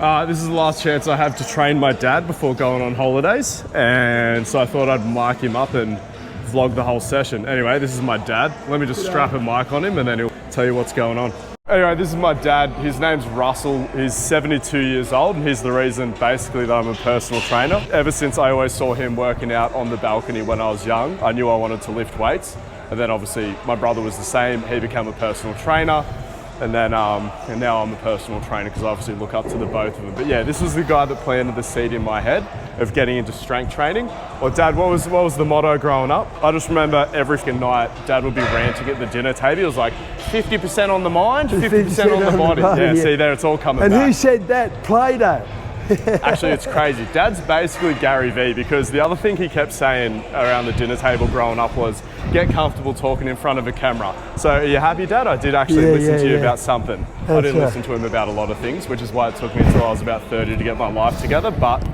This is the last chance I have to train my dad before going on holidays, and so I thought I'd mic him up and vlog the whole session. Anyway, this is my dad. Let me just strap a mic on him and then he'll tell you what's going on. Anyway, this is my dad. His name's Russell. He's 72 years old, and he's the reason basically that I'm a personal trainer. Ever since I always saw him working out on the balcony when I was young, I knew I wanted to lift weights. And then obviously my brother was the same. He became a personal trainer. And then, and now I'm a personal trainer because I obviously look up to the both of them. But yeah, this was the guy that planted the seed in my head of getting into strength training. Well, Dad, what was the motto growing up? I just remember every freaking night, Dad would be ranting at the dinner table. It was like 50% on the mind, 50% on the body. Yeah, see there, it's all coming back. And who said that? Play-Doh. Actually, it's crazy. Dad's basically Gary Vee, because the other thing he kept saying around the dinner table growing up was, get comfortable talking in front of a camera. So are you happy, Dad? I did actually listen to you about something. I didn't listen to him about a lot of things, which is why it took me until I was about 30 to get my life together. But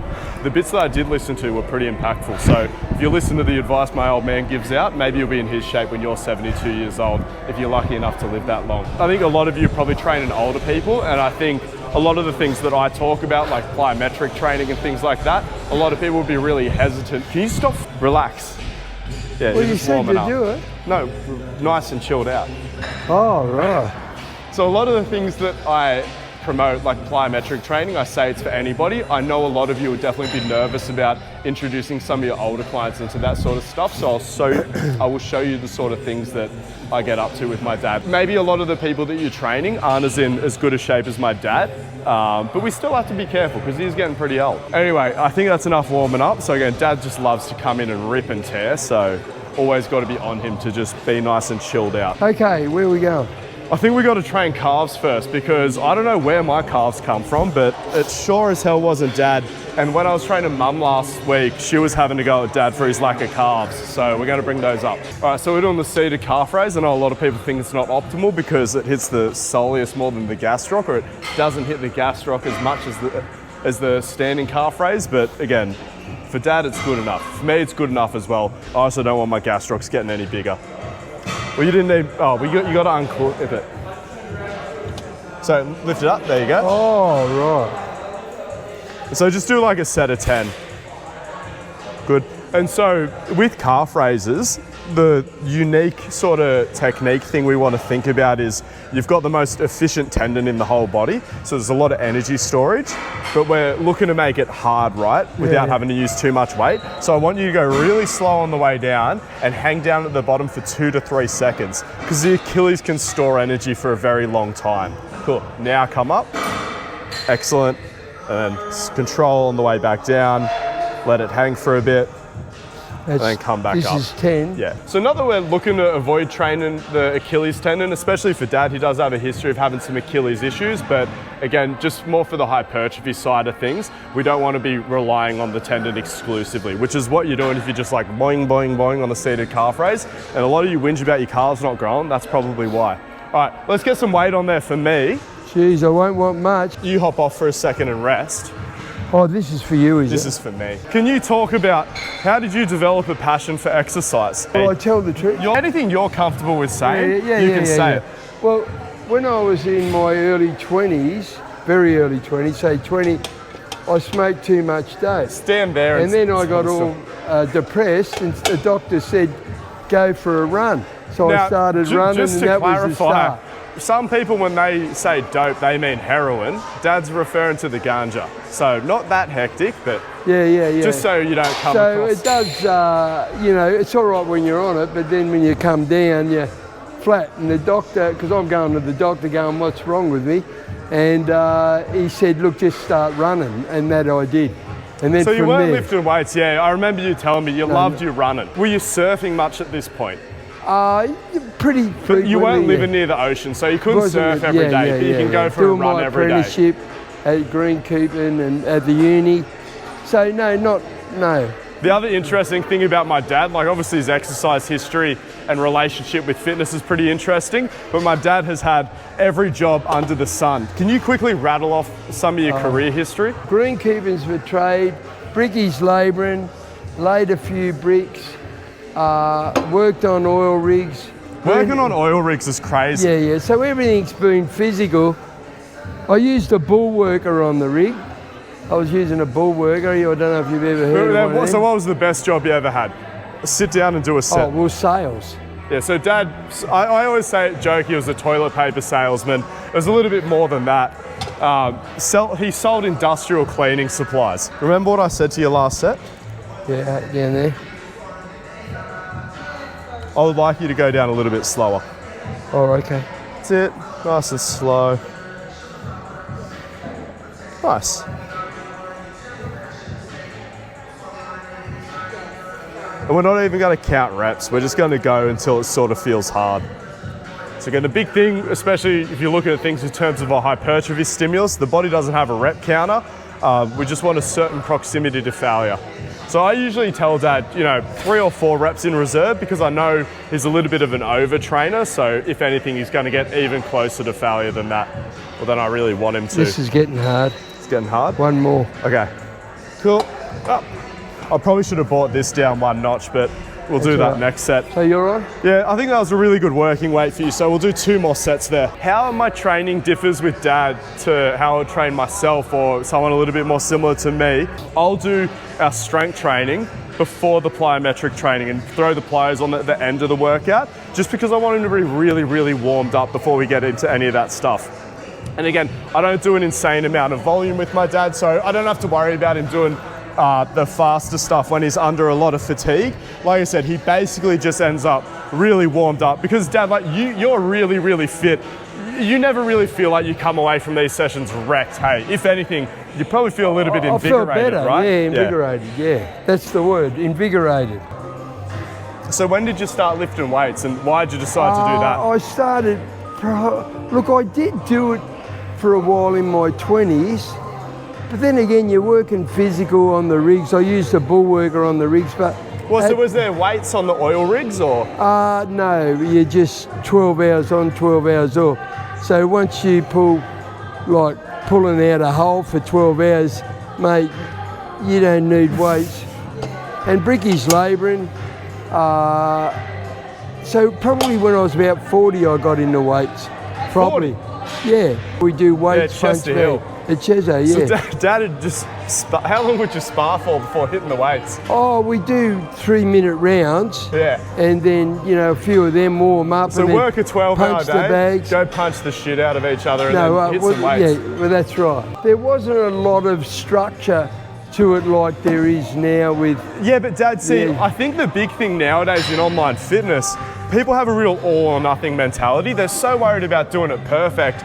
the bits that I did listen to were pretty impactful. So if you listen to the advice my old man gives out, maybe you'll be in his shape when you're 72 years old, if you're lucky enough to live that long. I think a lot of you are probably training older people, and I think a lot of the things that I talk about, like plyometric training and things like that, a lot of people would be really hesitant. Can you stop? Relax. Yeah, well, you said to do it. No, nice and chilled out. Oh, right. So a lot of the things that I promote, like plyometric training, I say it's for anybody. I know a lot of you would definitely be nervous about introducing some of your older clients into that sort of stuff. So I will show you the sort of things that I get up to with my dad. Maybe a lot of the people that you're training aren't as good a shape as my dad, but we still have to be careful because he's getting pretty old. Anyway, I think that's enough warming up. So again, Dad just loves to come in and rip and tear. So always got to be on him to just be nice and chilled out. Okay, where are we going? I think we got to train calves first, because I don't know where my calves come from, but it sure as hell wasn't Dad. And when I was training Mum last week, she was having to go at Dad for his lack of calves. So we're going to bring those up. All right, so we're doing the seated calf raise. I know a lot of people think it's not optimal because it hits the soleus more than the gastroc, or it doesn't hit the gastroc as much as the standing calf raise. But again, for Dad, it's good enough. For me, it's good enough as well. I also don't want my gastrocs getting any bigger. Well, you didn't need, you got to unclip it. So lift it up, there you go. Oh, right. So just do like a set of 10. Good. And so with calf raises, the unique sort of technique thing we want to think about is you've got the most efficient tendon in the whole body. So there's a lot of energy storage, but we're looking to make it hard, right? Without having to use too much weight. So I want you to go really slow on the way down and hang down at the bottom for 2 to 3 seconds, because the Achilles can store energy for a very long time. Cool. Now come up. Excellent. And then control on the way back down. Let it hang for a bit. And then come back up. This is 10. Yeah. So not that we're looking to avoid training the Achilles tendon, especially for Dad. He does have a history of having some Achilles issues, but again, just more for the hypertrophy side of things. We don't want to be relying on the tendon exclusively, which is what you're doing if you're just like boing, boing, boing on the seated calf raise. And a lot of you whinge about your calves not growing. That's probably why. All right, let's get some weight on there for me. Jeez, I won't want much. You hop off for a second and rest. Oh, this is for you, is it? This is for me. Can you talk about how did you develop a passion for exercise? Oh, I tell the truth. Anything you're comfortable with saying, you can say it. Well, when I was in my early 20s, very early 20s, say 20, I smoked too much dope. Stand there. And then I got all depressed, and the doctor said, go for a run. So I started running, and that was the start. Some people, when they say dope, they mean heroin. Dad's referring to the ganja. So not that hectic, but just so you don't come across. So it does, you know, it's all right when you're on it, but then when you come down, you're flat. And the doctor, because I'm going to the doctor going, what's wrong with me? And he said, look, just start running. And that I did. And then so you weren't lifting weights, I remember you telling me you loved your running. Were you surfing much at this point? Pretty. But you weren't living near the ocean, so you couldn't surf every day, but you can go for a run every day. Apprenticeship at greenkeeping and at the uni. So no. The other interesting thing about my dad, like obviously his exercise history and relationship with fitness is pretty interesting, but my dad has had every job under the sun. Can you quickly rattle off some of your career history? Greenkeeping's for trade, brickies labouring, laid a few bricks, worked on oil rigs. Working on oil rigs is crazy. Yeah. So everything's been physical. I used a bull worker on the rig. I was using a bull worker. I don't know if you've ever heard of one. So what was the best job you ever had? Sit down and do a set. Oh, well, sales. Yeah, so Dad, I always say, joke, he was a toilet paper salesman. It was a little bit more than that. He sold industrial cleaning supplies. Remember what I said to you last set? Yeah, down there. I would like you to go down a little bit slower. Oh, okay. That's it, nice and slow. Nice. And we're not even going to count reps. We're just going to go until it sort of feels hard. So again, the big thing, especially if you're looking at things in terms of a hypertrophy stimulus, the body doesn't have a rep counter. We just want a certain proximity to failure. So I usually tell Dad, 3 or 4 reps in reserve because I know he's a little bit of an overtrainer. So if anything, he's going to get even closer to failure than that, or than I really want him to. This is getting hard. It's getting hard? One more. Okay, cool. Oh. I probably should have brought this down 1 notch, but we'll do that next set. So you're on? Yeah, I think that was a really good working weight for you, so we'll do 2 more sets there. How my training differs with Dad to how I train myself or someone a little bit more similar to me, I'll do our strength training before the plyometric training and throw the plyos on at the end of the workout, just because I want him to be really, really warmed up before we get into any of that stuff. And again, I don't do an insane amount of volume with my dad, so I don't have to worry about him doing the faster stuff when he's under a lot of fatigue. Like I said, he basically just ends up really warmed up because Dad, like you're really, really fit. You never really feel like you come away from these sessions wrecked. Hey, if anything, you probably feel a little bit invigorated, I feel better, right? Yeah, invigorated, yeah. That's the word, invigorated. So when did you start lifting weights and why did you decide to do that? I started, look, I did do it for a while in my 20s. But then again, you're working physical on the rigs. I used a bull worker on the rigs, but... So was there weights on the oil rigs or? No, you're just 12 hours on, 12 hours off. So once you pulling out a hole for 12 hours, mate, you don't need weights. And Bricky's labouring. So probably when I was about 40, I got into weights. Probably. 40? Yeah. We do weights. Yeah, Chester Hill. At Chester, yeah. So Dad had just, how long would you spar for before hitting the weights? Oh, we do 3-minute rounds. Yeah. And then, a few of them warm up. So and work a 12-hour day, bags. go punch the shit out of each other and then hit some weights. Yeah, well, that's right. There wasn't a lot of structure to it like there is now with... Yeah, but Dad, see, I think the big thing nowadays in online fitness, people have a real all or nothing mentality. They're so worried about doing it perfect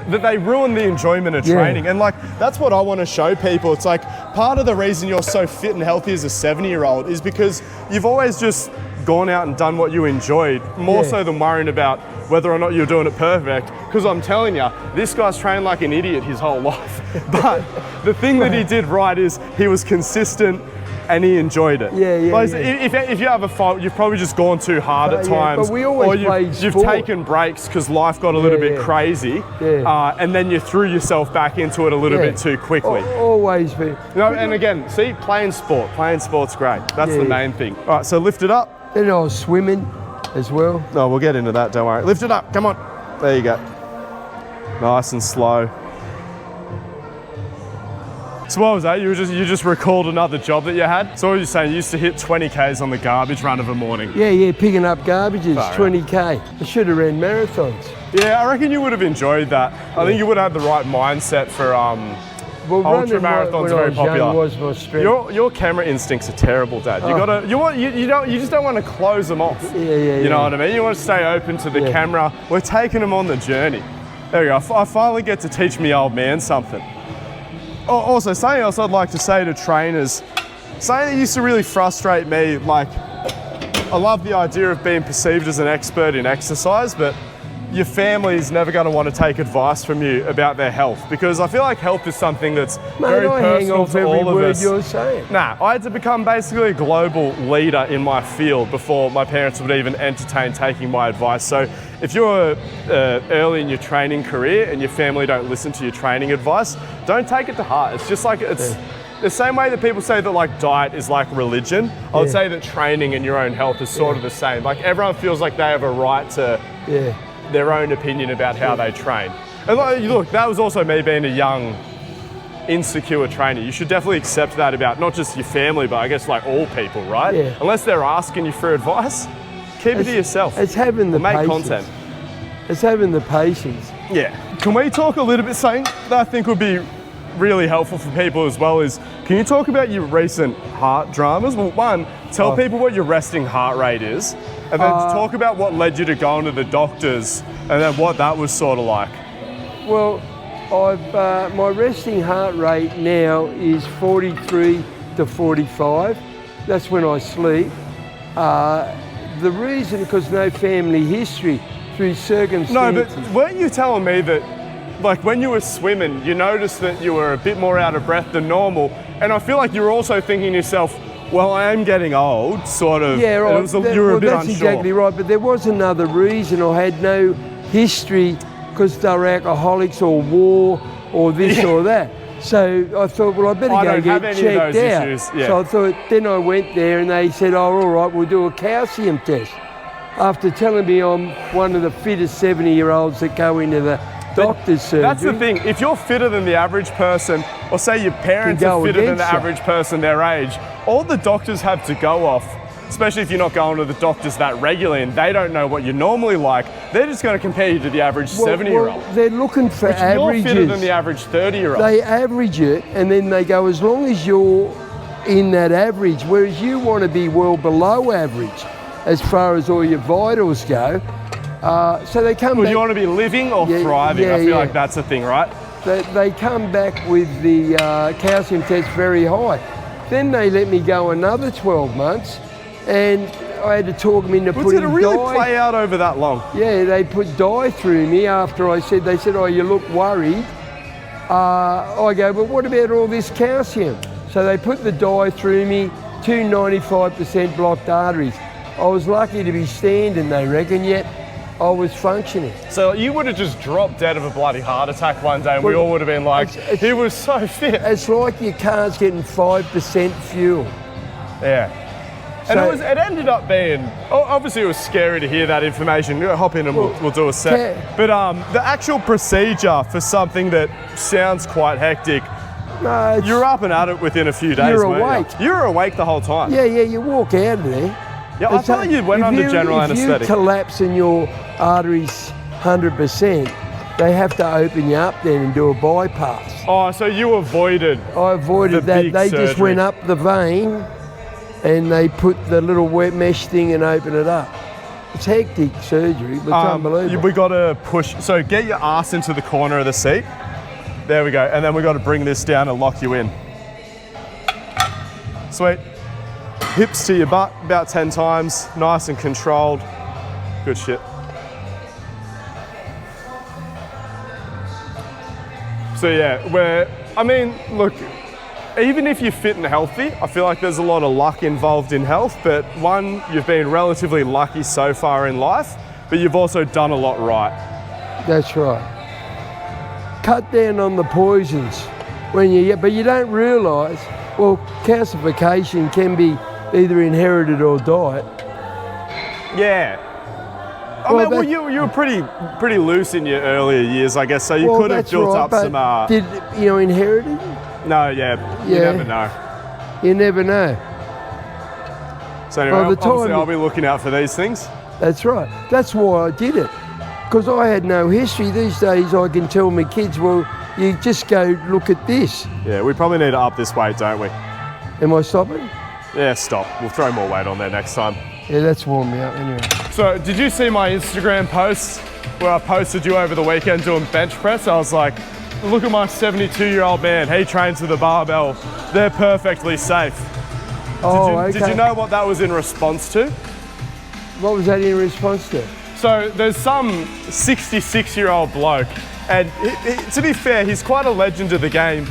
that they ruin the enjoyment of training. And that's what I want to show people. It's like part of the reason you're so fit and healthy as a 70-year-old is because you've always just gone out and done what you enjoyed, more so than worrying about whether or not you're doing it perfect. Because I'm telling you, this guy's trained like an idiot his whole life. But the thing that he did right is he was consistent and he enjoyed it. If you have a fault, you've probably just gone too hard at times. But we always played you've taken breaks because life got a little bit crazy, and then you threw yourself back into it a little bit too quickly. Always be. And again, see, playing sport's great. That's the main thing. All right, so lift it up. Then I was swimming as well. No, we'll get into that, don't worry. Lift it up, come on. There you go. Nice and slow. So what was that? You just recalled another job that you had? So what were you saying? You used to hit 20 Ks on the garbage run of a morning? Yeah, picking up garbages, 20K. I should have ran marathons. Yeah, I reckon you would have enjoyed that. I think you would have had the right mindset for ultra marathons are very popular. Was my strength. Your camera instincts are terrible, Dad. You just don't want to close them off. You know what I mean? You want to stay open to the camera. We're taking them on the journey. There we go. I finally get to teach me old man something. Also, something else I'd like to say to trainers, something that used to really frustrate me, I love the idea of being perceived as an expert in exercise, but your family is never going to want to take advice from you about their health, because I feel like health is something that's very personal to all of us. You're saying. Nah, I had to become basically a global leader in my field before my parents would even entertain taking my advice. So if you're early in your training career and your family don't listen to your training advice, don't take it to heart. It's just like, it's the same way that people say that diet is like religion. I would say that training and your own health is sort of the same. Everyone feels like they have a right to their own opinion about how they train. And like, look, that was also me being a young, insecure trainer. You should definitely accept that about not just your family, but I guess like all people, right? Yeah. Unless they're asking you for advice, keep it to yourself. It's having the Make patience. content. It's having the patience. Yeah. Can we talk a little bit, something that I think would be really helpful for people as well is, can you talk about your recent heart dramas? Well, one, tell people what your resting heart rate is, and then talk about what led you to going to the doctors, and then what that was sort of like. Well, my resting heart rate now is 43 to 45. That's when I sleep. The reason, because no family history, through circumstances. No, but weren't you telling me that, like when you were swimming, you noticed that you were a bit more out of breath than normal, and I feel like you were also thinking to yourself, well, I am getting old, sort of. Yeah, right. You were a bit that's unsure. Exactly right, but there was another reason. I had no history because they were alcoholics or war or this or that. So I thought, well, I better go get checked out. Issues. Yeah. So I thought, then I went there and they said, oh, all right, we'll do a calcium test. After telling me I'm one of the fittest 70-year-olds that go into the doctor's surgery. That's the thing. If you're fitter than the average person, or say your parents are fitter than the average person their age, all the doctors have to go off, especially if you're not going to the doctors that regularly and they don't know what you're normally like, they're just going to compare you to the average 70-year-old. Well, they're looking for averages. You're fitter than the average 30-year-old. They average it and then they go, as long as you're in that average, whereas you want to be well below average as far as all your vitals go. So they come back. You want to be living or thriving? I feel like that's the thing, right? They come back with the calcium test very high. Then they let me go another 12 months, and I had to talk them into putting dye. Did it really play out over that long? Yeah, they put dye through me after they said, oh, you look worried. I go, but what about all this calcium? So they put the dye through me, 95% blocked arteries. I was lucky to be standing, they reckon, yet I was functioning. So you would have just dropped dead of a bloody heart attack one day and we all would have been like, he was so fit. It's like your car's getting 5% fuel. Yeah. And it ended up being, obviously it was scary to hear that information. Hop in and we'll do a set. But the actual procedure for something that sounds quite hectic, you're up and at it within a few days. You're awake. You were awake the whole time. Yeah, you walk out of there. Yeah, I thought you went under general anaesthetic. If you collapse in your arteries 100%, they have to open you up then and do a bypass. Oh, so you avoided I avoided that. Big they surgery. just went up the vein and they put the little wet mesh thing and open it up. It's hectic surgery, but it's unbelievable. We got to push, so get your ass into the corner of the seat. There we go. And then we got to bring this down and lock you in. Sweet. Hips to your butt about 10 times, nice and controlled. Good shit. So yeah, look, even if you're fit and healthy, I feel like there's a lot of luck involved in health, but one, you've been relatively lucky so far in life, but you've also done a lot right. That's right. Cut down on the poisons but you don't realise, well, calcification can be either inherited or diet. Yeah. You were pretty loose in your earlier years, I guess, so you could have built up some... Did you inherit it? No, yeah, you never know. You never know. So anyway, obviously I'll be looking out for these things. That's right. That's why I did it. Because I had no history. These days I can tell my kids, well, you just go look at this. Yeah, we probably need to up this weight, don't we? Am I stopping? Yeah, stop. We'll throw more weight on there next time. Yeah, that's warmed me up anyway. So, did you see my Instagram post where I posted you over the weekend doing bench press? I was like, look at my 72-year-old man. He trains with a barbell. They're perfectly safe. Did you know what that was in response to? What was that in response to? So, there's some 66-year-old bloke, and to be fair, he's quite a legend of the game.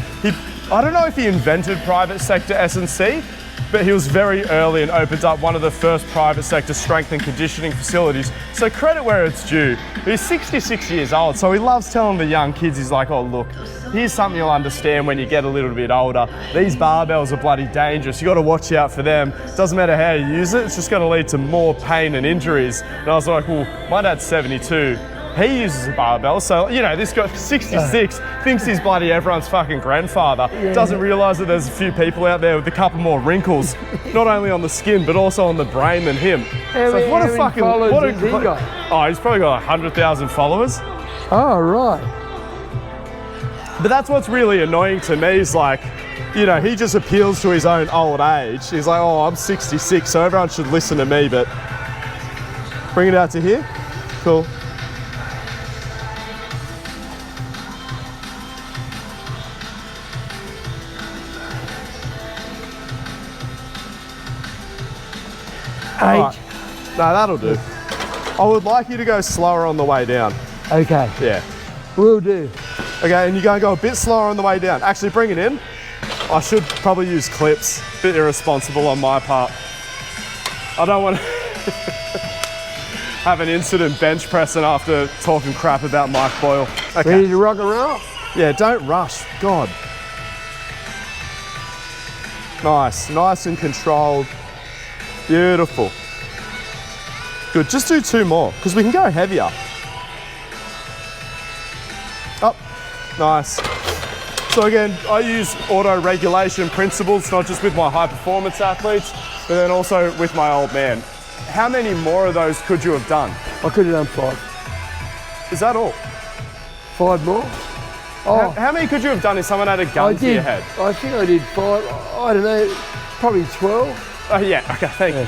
I don't know if he invented private sector S&C, but he was very early and opened up one of the first private sector strength and conditioning facilities. So credit where it's due. He's 66 years old, so he loves telling the young kids, he's like, oh look, here's something you'll understand when you get a little bit older. These barbells are bloody dangerous. You got to watch out for them. Doesn't matter how you use it, it's just going to lead to more pain and injuries. And I was like, well, my dad's 72. he uses a barbell. So, you know, this guy 66 thinks he's bloody everyone's fucking grandfather. Doesn't realise that there's a few people out there with a couple more wrinkles, not only on the skin but also on the brain than him. How many followers has he got? Oh, he's probably got 100,000 followers. Oh, right. But that's what's really annoying to me is like, you know, he just appeals to his own old age. He's like, oh, I'm 66, so everyone should listen to me, but bring it out to here. Cool. Eight. No, that'll do. I would like you to go slower on the way down. Okay. Yeah. Will do. Okay, and you're going to go a bit slower on the way down. Actually, bring it in. I should probably use clips. Bit irresponsible on my part. I don't want to have an incident bench pressing after talking crap about Mike Boyle. Okay. Ready to rock and roll? Yeah, don't rush. God. Nice, nice and controlled. Beautiful. Good, just do 2 more, because we can go heavier. Up, nice. So again, I use auto-regulation principles, not just with my high-performance athletes, but then also with my old man. How many more of those could you have done? I could have done 5. Is that all? 5 more? Oh, How many could you have done if someone had a gun to your head? I think I did 5. I don't know, probably 12. Oh yeah, okay, thank you.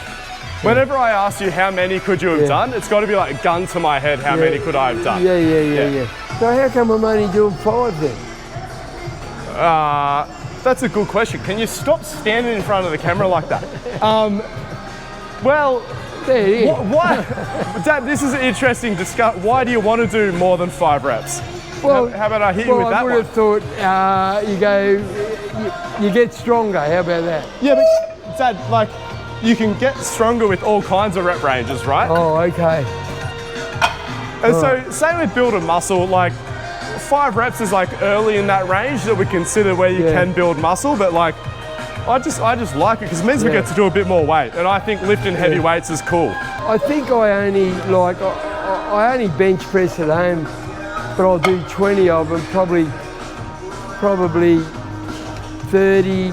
Whenever I ask you how many could you have done, it's got to be like gun to my head, how many could I have done? Yeah. So how come I'm only doing 5 then? That's a good question. Can you stop standing in front of the camera like that? Well, There it is. why? Dad, this is an interesting discussion. Why do you want to do more than 5 reps? Well, how about I hit you with that I would one? have thought you get stronger. How about that? Yeah, but Dad, like, you can get stronger with all kinds of rep ranges, right? Oh, okay. And so, say we build a muscle, like 5 reps is like early in that range that we consider where you can build muscle, but like, I just like it because it means we get to do a bit more weight, and I think lifting heavy weights is cool. I think I only bench press at home, but I'll do 20 of them, probably 30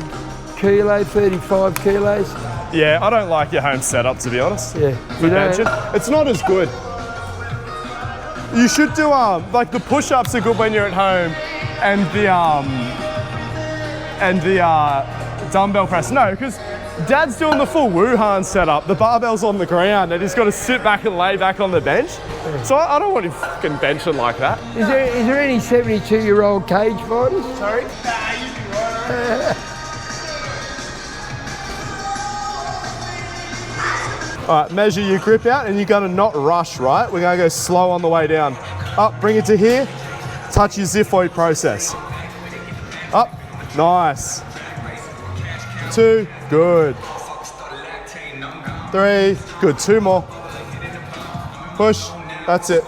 kilos, 35 kilos. Yeah, I don't like your home setup, to be honest. Yeah, For benching. It's not as good. You should do like the push-ups are good when you're at home, and the dumbbell press. No, because Dad's doing the full Wuhan setup. The barbell's on the ground, and he's got to sit back and lay back on the bench. So I don't want him fucking benching like that. Is there any 72-year-old cage fighters? Sorry. All right, measure your grip out, and you're gonna not rush, right? We're gonna go slow on the way down. Up, bring it to here. Touch your xiphoid process. Up, nice. 2, good. 3, good. 2 more. Push, that's it.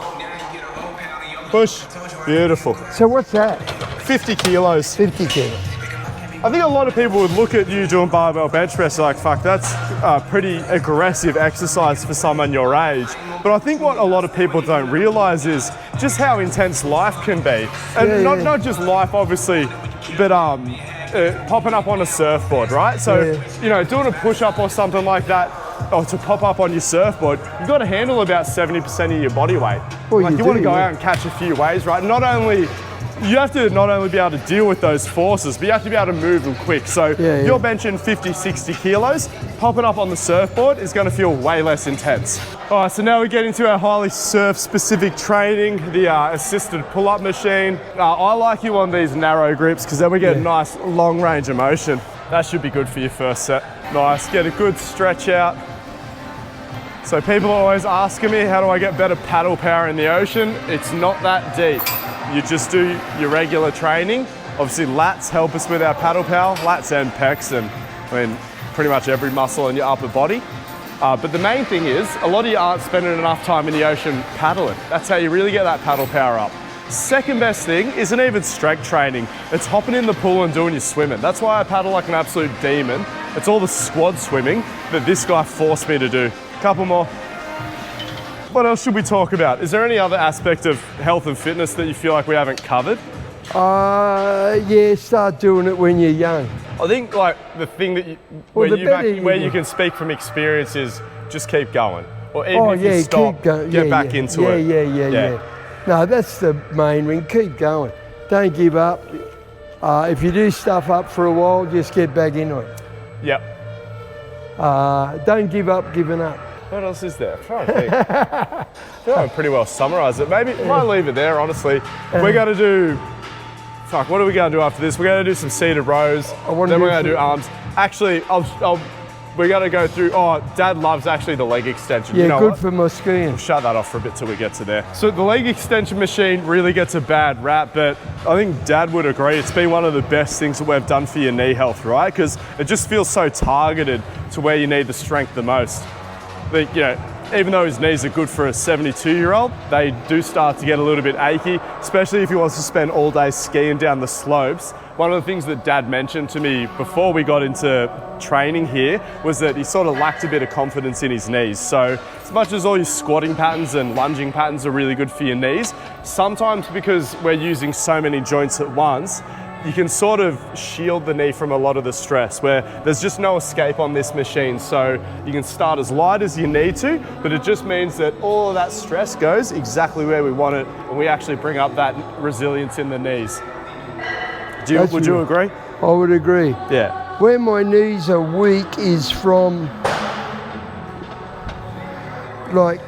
Push, beautiful. So what's that? 50 kilos. 50 kilos. I think a lot of people would look at you doing barbell bench press like, fuck, that's a pretty aggressive exercise for someone your age. But I think what a lot of people don't realise is just how intense life can be. And not just life, obviously, but popping up on a surfboard, right? So, you know, doing a push-up or something like that, or to pop up on your surfboard, you've got to handle about 70% of your body weight. Well, like you want to go out and catch a few waves, right? You have to not only be able to deal with those forces, but you have to be able to move them quick. So you're benching 50, 60 kilos, popping up on the surfboard is going to feel way less intense. All right, so now we get into our highly surf-specific training, the assisted pull-up machine. I like you on these narrow grips because then we get a nice long range of motion. That should be good for your first set. Nice, get a good stretch out. So people are always asking me, how do I get better paddle power in the ocean? It's not that deep. You just do your regular training. Obviously lats help us with our paddle power, lats and pecs, and I mean, pretty much every muscle in your upper body. But the main thing is, a lot of you aren't spending enough time in the ocean paddling. That's how you really get that paddle power up. Second best thing isn't even strength training. It's hopping in the pool and doing your swimming. That's why I paddle like an absolute demon. It's all the squad swimming that this guy forced me to do. Couple more. what else should we talk about? Is there any other aspect of health and fitness that you feel like we haven't covered? Yeah, start doing it when you're young. I think like the thing that where you can speak from experience is just keep going. Or even if you stop, get back into it. Yeah. No, that's the main thing. Keep going. Don't give up. If you do stuff up for a while, just get back into it. Yep. Don't give up giving up. What else is there? I'm trying to think. I feel like I pretty well summarised it. Maybe might leave it there, honestly. We're going to do... what are we going to do after this? We're going to do some seated rows. Then we're going to do arms. Actually, we're going to go through... Oh, Dad loves actually the leg extension. Yeah, you know good what? for my skiing. We'll shut that off for a bit till we get to there. So the leg extension machine really gets a bad rap, but I think Dad would agree. It's been one of the best things that we've done for your knee health, right? Because it just feels so targeted to where you need the strength the most. But, you know, even though his knees are good for a 72-year-old, they do start to get a little bit achy, especially if he wants to spend all day skiing down the slopes. One of the things that Dad mentioned to me before we got into training here was that he sort of lacked a bit of confidence in his knees. So as much as all your squatting patterns and lunging patterns are really good for your knees, sometimes because we're using so many joints at once, you can sort of shield the knee from a lot of the stress where there's just no escape on this machine. So you can start as light as you need to, but it just means that all of that stress goes exactly where we want it, and we actually bring up that resilience in the knees. Would you agree? I would agree. Yeah. Where my knees are weak is from, like,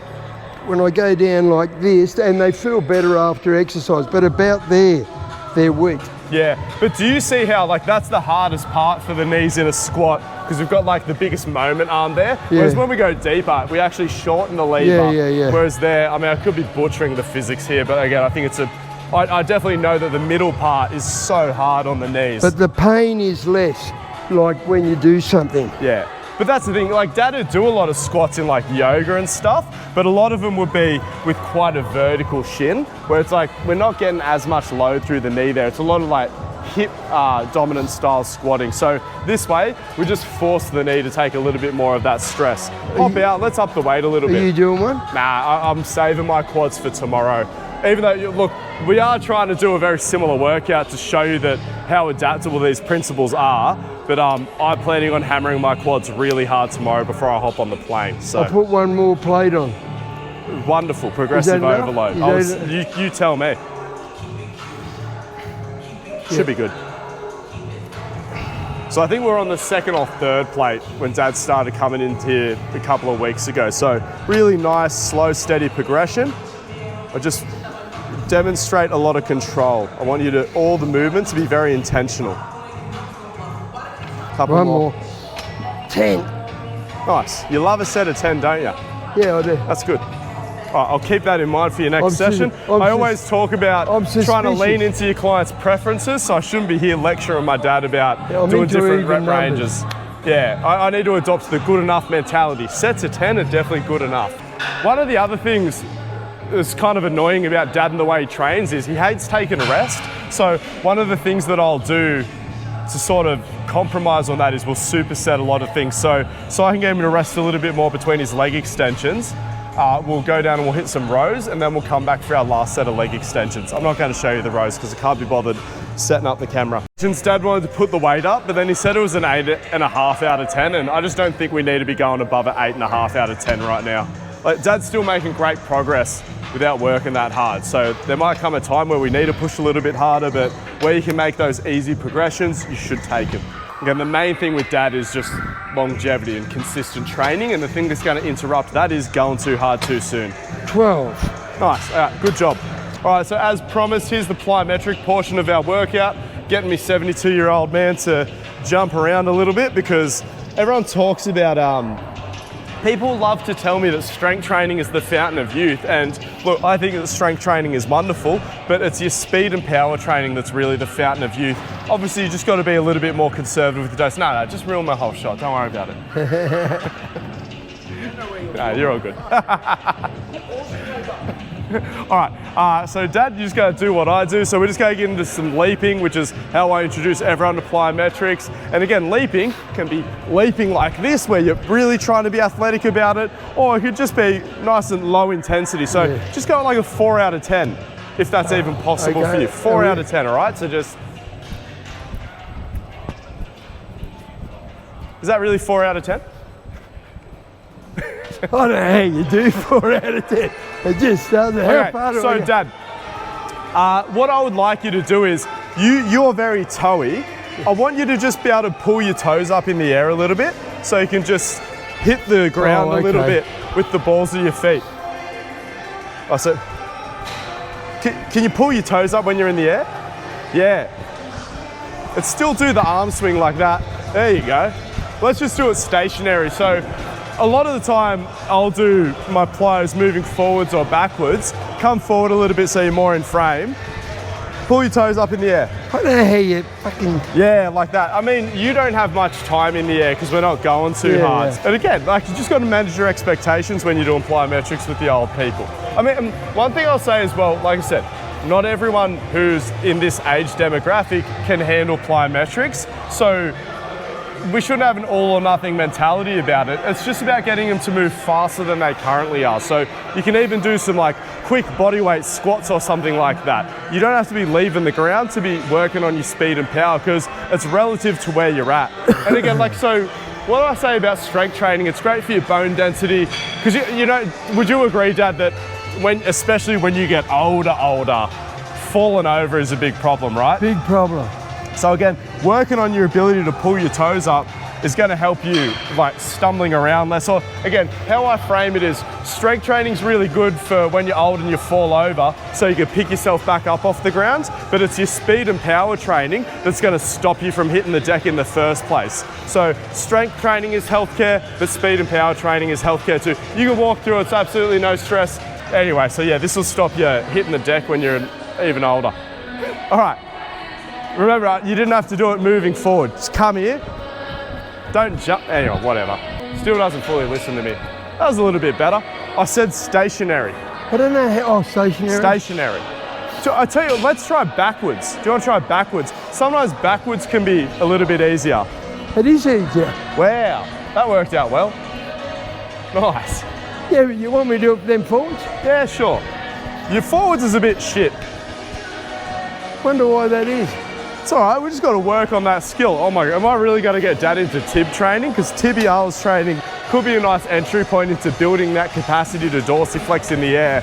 when I go down like this, and they feel better after exercise, but about there, they're weak. Yeah, but do you see how like that's the hardest part for the knees in a squat because we've got like the biggest moment arm there. Yeah. Whereas when we go deeper, we actually shorten the lever. Yeah. Whereas there, I mean, I could be butchering the physics here, but again, I think it's I definitely know that the middle part is so hard on the knees. But the pain is less, like when you do something. Yeah. But that's the thing, like Dad would do a lot of squats in like yoga and stuff, but a lot of them would be with quite a vertical shin, where it's like, we're not getting as much load through the knee there. It's a lot of like hip dominant style squatting. So this way, we just force the knee to take a little bit more of that stress. Pop out, let's up the weight a little bit. Are you doing one? Nah, I'm saving my quads for tomorrow. Even though, look, we are trying to do a very similar workout to show you that how adaptable these principles are, but I'm planning on hammering my quads really hard tomorrow before I hop on the plane. So I'll put one more plate on. Wonderful, progressive overload. You tell me. Should be good. So I think we're on the second or third plate when Dad started coming in here a couple of weeks ago. So really nice, slow, steady progression. I just demonstrate a lot of control. I want you to, all the movement to be very intentional. Couple One more. 10. Nice. You love a set of 10, don't you? Yeah, I do. That's good. All right, I'll keep that in mind for your next session. I always talk about trying to lean into your client's preferences, so I shouldn't be here lecturing my dad about doing different rep ranges. Yeah, I need to adopt the good enough mentality. Sets of 10 are definitely good enough. One of the other things that's kind of annoying about Dad and the way he trains is he hates taking a rest. So one of the things that I'll do to sort of compromise on that is we'll superset a lot of things. So I can get him to rest a little bit more between his leg extensions. We'll go down and we'll hit some rows, and then we'll come back for our last set of leg extensions. I'm not going to show you the rows because I can't be bothered setting up the camera. Since Dad wanted to put the weight up, but then he said it was an 8.5 out of 10, and I just don't think we need to be going above an 8.5 out of 10 right now. Like, Dad's still making great progress without working that hard. So there might come a time where we need to push a little bit harder, but where you can make those easy progressions, you should take them. Again, the main thing with Dad is just longevity and consistent training, and the thing that's going to interrupt that is going too hard too soon. 12. Nice, all right, good job. All right, so as promised, here's the plyometric portion of our workout, getting me 72-year-old man to jump around a little bit because everyone talks about, people love to tell me that strength training is the fountain of youth, and look, I think that strength training is wonderful, but it's your speed and power training that's really the fountain of youth. Obviously, you just got to be a little bit more conservative with the dose. No, just ruin my whole shot. Don't worry about it. No, you're all good. All right, so Dad, you just gotta do what I do. So we're just gonna get into some leaping, which is how I introduce everyone to plyometrics. And again, leaping can be leaping like this, where you're really trying to be athletic about it, or it could just be nice and low intensity. So just go like a 4 out of 10, if that's even possible for you. 4 out of 10, all right? So just, is that really 4 out of 10? I don't know how you do 4 out of 10. It just doesn't. How far do so I go? Dad, what I would like you to do is, you're very toey. I want you to just be able to pull your toes up in the air a little bit, so you can just hit the ground a little bit with the balls of your feet. Oh, so, can you pull your toes up when you're in the air? Yeah. And still do the arm swing like that. There you go. Let's just do it stationary. So a lot of the time I'll do my plyos moving forwards or backwards. Come forward a little bit so you're more in frame. Pull your toes up in the air. I don't know how you fucking... Yeah, like that. I mean, you don't have much time in the air because we're not going too hard. And again, like, you just got to manage your expectations when you're doing plyometrics with the old people. I mean, one thing I'll say as well, like I said, not everyone who's in this age demographic can handle plyometrics. So we shouldn't have an all or nothing mentality about it. It's just about getting them to move faster than they currently are. So you can even do some like quick bodyweight squats or something like that. You don't have to be leaving the ground to be working on your speed and power, because it's relative to where you're at. And again, like, so what I say about strength training, it's great for your bone density, because you know, would you agree, Dad, that especially when you get older, falling over is a big problem, right? Big problem. So again, working on your ability to pull your toes up is going to help you like stumbling around less. Or again, how I frame it is, strength training is really good for when you're old and you fall over, so you can pick yourself back up off the ground, but it's your speed and power training that's going to stop you from hitting the deck in the first place. So strength training is healthcare, but speed and power training is healthcare too. You can walk through, it's absolutely no stress. Anyway, so yeah, this will stop you hitting the deck when you're even older. All right. Remember, you didn't have to do it moving forward. Just come here. Don't jump. Anyway, whatever. Still doesn't fully listen to me. That was a little bit better. I said stationary. I don't know how... Oh, stationary? Stationary. So I tell you, let's try backwards. Do you want to try backwards? Sometimes backwards can be a little bit easier. It is easier. Wow, that worked out well. Nice. Yeah, but you want me to do it then forwards? Yeah, sure. Your forwards is a bit shit. Wonder why that is. It's all right, we just got to work on that skill. Oh my God, am I really going to get Dad into tib training? Because tibialis training could be a nice entry point into building that capacity to dorsiflex in the air.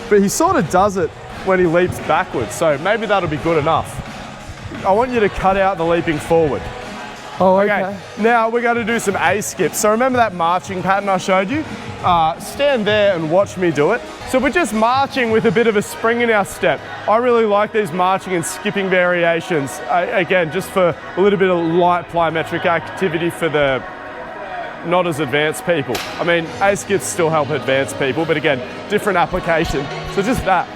But he sort of does it when he leaps backwards, so maybe that'll be good enough. I want you to cut out the leaping forward. Oh, okay. Now we're going to do some A skips. So remember that marching pattern I showed you? Stand there and watch me do it. So we're just marching with a bit of a spring in our step. I really like these marching and skipping variations. Again, just for a little bit of light plyometric activity for the not as advanced people. I mean, A skips still help advanced people, but again, different application. So just that.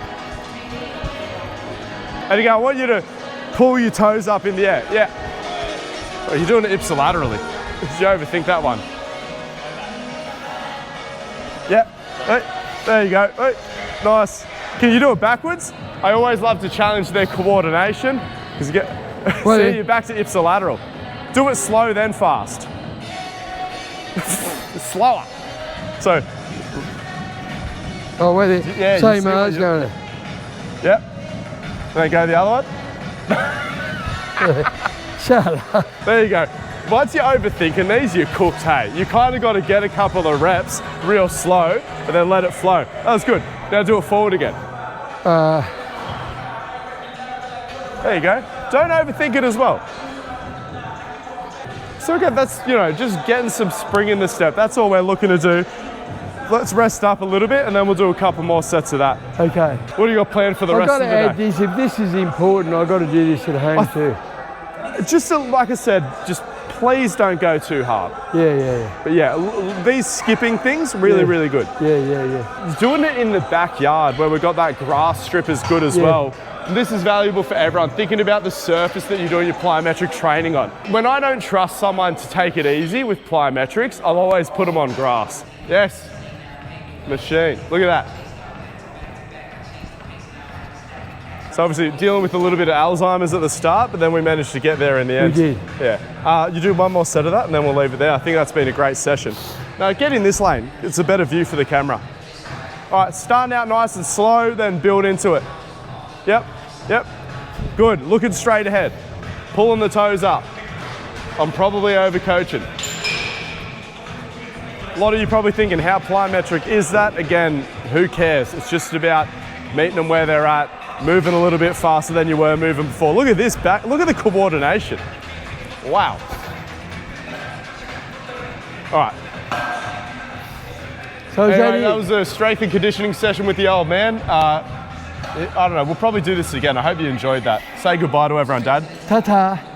And again, I want you to pull your toes up in the air. Yeah. Oh, you're doing it ipsilaterally. Did you overthink that one? Yep. Hey, there you go. Hey, nice. Can you do it backwards? I always love to challenge their coordination, because you get. See, you're back to ipsilateral. Do it slow, then fast. Slower. So. Oh, where the yeah, same as going. Yep. Then go the other one. Shut up. There you go. Once you're overthinking these, you're cooked, hey. You kind of got to get a couple of reps real slow and then let it flow. That was good. Now do it forward again. There you go. Don't overthink it as well. So again, that's, you know, just getting some spring in the step. That's all we're looking to do. Let's rest up a little bit and then we'll do a couple more sets of that. Okay. What do you got planned for the rest of the day? I've got to add this. If this is important, I've got to do this at home too. Just like I said, just please don't go too hard. Yeah. But yeah, these skipping things, really good. Yeah. Doing it in the backyard where we've got that grass strip is good as well. This is valuable for everyone. Thinking about the surface that you're doing your plyometric training on. When I don't trust someone to take it easy with plyometrics, I'll always put them on grass. Yes, machine. Look at that. So obviously dealing with a little bit of Alzheimer's at the start, but then we managed to get there in the end. We did. Yeah. You do one more set of that and then we'll leave it there. I think that's been a great session. Now get in this lane. It's a better view for the camera. All right, starting out nice and slow, then build into it. Yep, yep. Good, looking straight ahead. Pulling the toes up. I'm probably overcoaching. A lot of you probably thinking, how plyometric is that? Again, who cares? It's just about meeting them where they're at, moving a little bit faster than you were moving before. Look at this back, look at the coordination. Wow. All right. So anyway, that was a strength and conditioning session with the old man. I don't know, we'll probably do this again. I hope you enjoyed that. Say goodbye to everyone, Dad. Ta-ta.